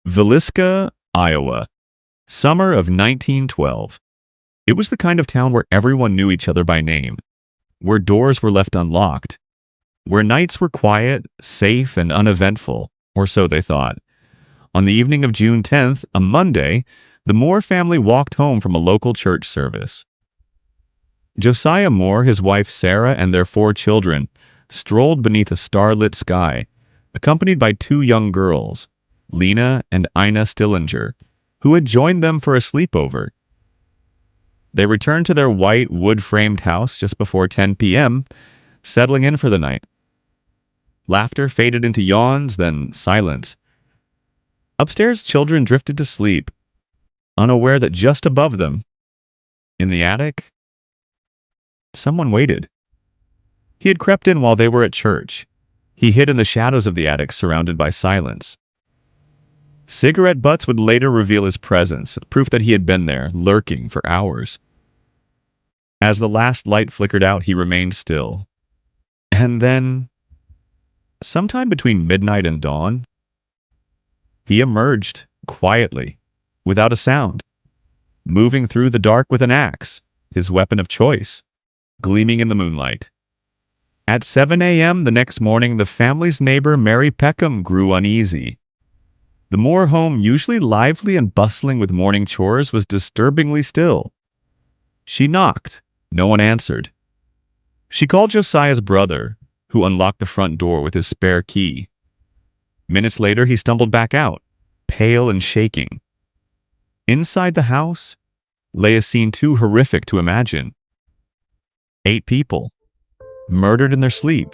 Villisca, Iowa. Summer of 1912. It was the kind of town where everyone knew each other by name, where doors were left unlocked, where nights were quiet, safe, and uneventful, or so they thought. On the evening of June 10th, a Monday, the Moore family walked home from a local church service. Josiah Moore, his wife Sarah, and their 4 children strolled beneath a starlit sky, accompanied by 2 young girls, Lena and Ina Stillinger, who had joined them for a sleepover. They returned to their white, wood-framed house just before 10 p.m., settling in for the night. Laughter faded into yawns, then silence. Upstairs, children drifted to sleep, unaware that just above them, in the attic, someone waited. He had crept in while they were at church. He hid in the shadows of the attic, surrounded by silence. Cigarette butts would later reveal his presence, proof that he had been there, lurking for hours. As the last light flickered out, he remained still. And then, sometime between midnight and dawn, he emerged, quietly, without a sound, moving through the dark with an axe, his weapon of choice, gleaming in the moonlight. At 7 a.m. the next morning, the family's neighbor, Mary Peckham, grew uneasy. The Moore home, usually lively and bustling with morning chores, was disturbingly still. She knocked. No one answered. She called Josiah's brother, who unlocked the front door with his spare key. Minutes later, he stumbled back out, pale and shaking. Inside the house lay a scene too horrific to imagine. 8 people, murdered in their sleep.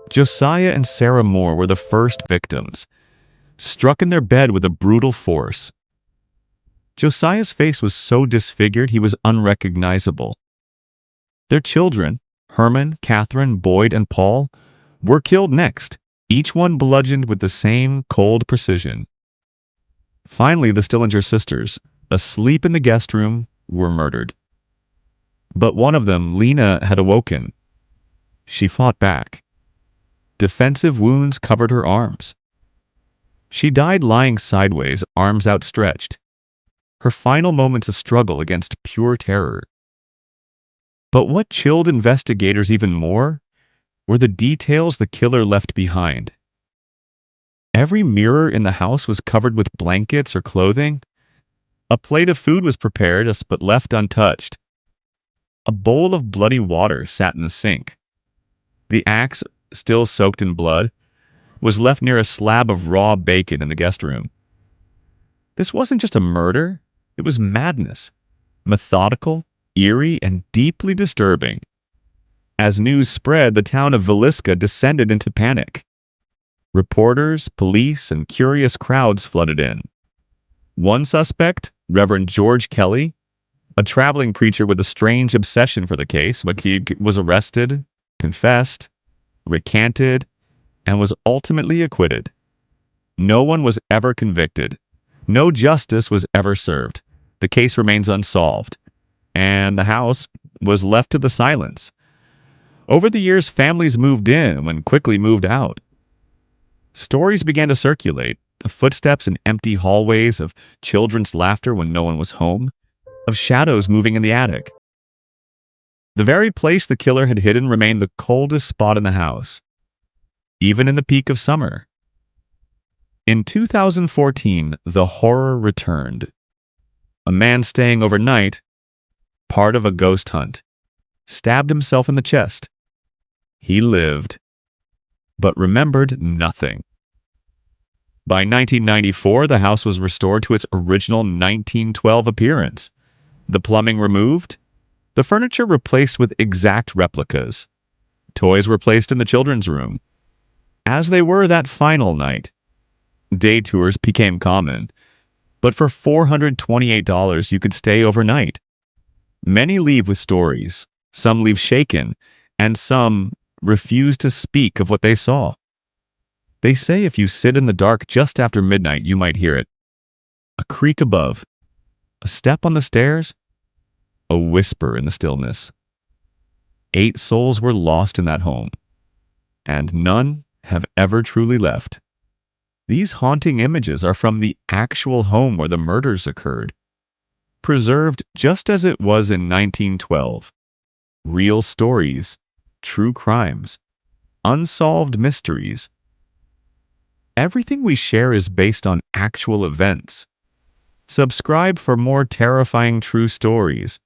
Josiah and Sarah Moore were the first victims, struck in their bed with a brutal force. Josiah's face was so disfigured he was unrecognizable. Their children, Herman, Catherine, Boyd, and Paul, were killed next, each one bludgeoned with the same cold precision. Finally, the Stillinger sisters, asleep in the guest room, were murdered. But one of them, Lena, had awoken. She fought back. Defensive wounds covered her arms. She died lying sideways, arms outstretched, her final moments a struggle against pure terror. But what chilled investigators even more were the details the killer left behind. Every mirror in the house was covered with blankets or clothing. A plate of food was prepared but left untouched. A bowl of bloody water sat in the sink. The axe, still soaked in blood, was left near a slab of raw bacon in the guest room. This wasn't just a murder, it was madness, methodical, eerie, and deeply disturbing. As news spread, the town of Villisca descended into panic. Reporters, police, and curious crowds flooded in. One suspect, Reverend George Kelly, a traveling preacher with a strange obsession for the case, but he was arrested, confessed, recanted, and was ultimately acquitted. No one was ever convicted. No justice was ever served. The case remains unsolved, and the house was left to the silence. Over the years, families moved in and quickly moved out. Stories began to circulate, of footsteps in empty hallways, of children's laughter when no one was home, of shadows moving in the attic. The very place the killer had hidden remained the coldest spot in the house, even in the peak of summer. In 2014, the horror returned. A man staying overnight, part of a ghost hunt, stabbed himself in the chest. He lived, but remembered nothing. By 1994, the house was restored to its original 1912 appearance. The plumbing removed, the furniture replaced with exact replicas. Toys were placed in the children's room, as they were that final night. Day tours became common, but for $428 you could stay overnight. Many leave with stories, some leave shaken, and some refuse to speak of what they saw. They say if you sit in the dark just after midnight, you might hear it. A creak above, a step on the stairs, a whisper in the stillness. 8 souls were lost in that home, and none have ever truly left. These haunting images are from the actual home where the murders occurred, preserved just as it was in 1912. Real stories, true crimes, unsolved mysteries. Everything we share is based on actual events. Subscribe for more terrifying true stories.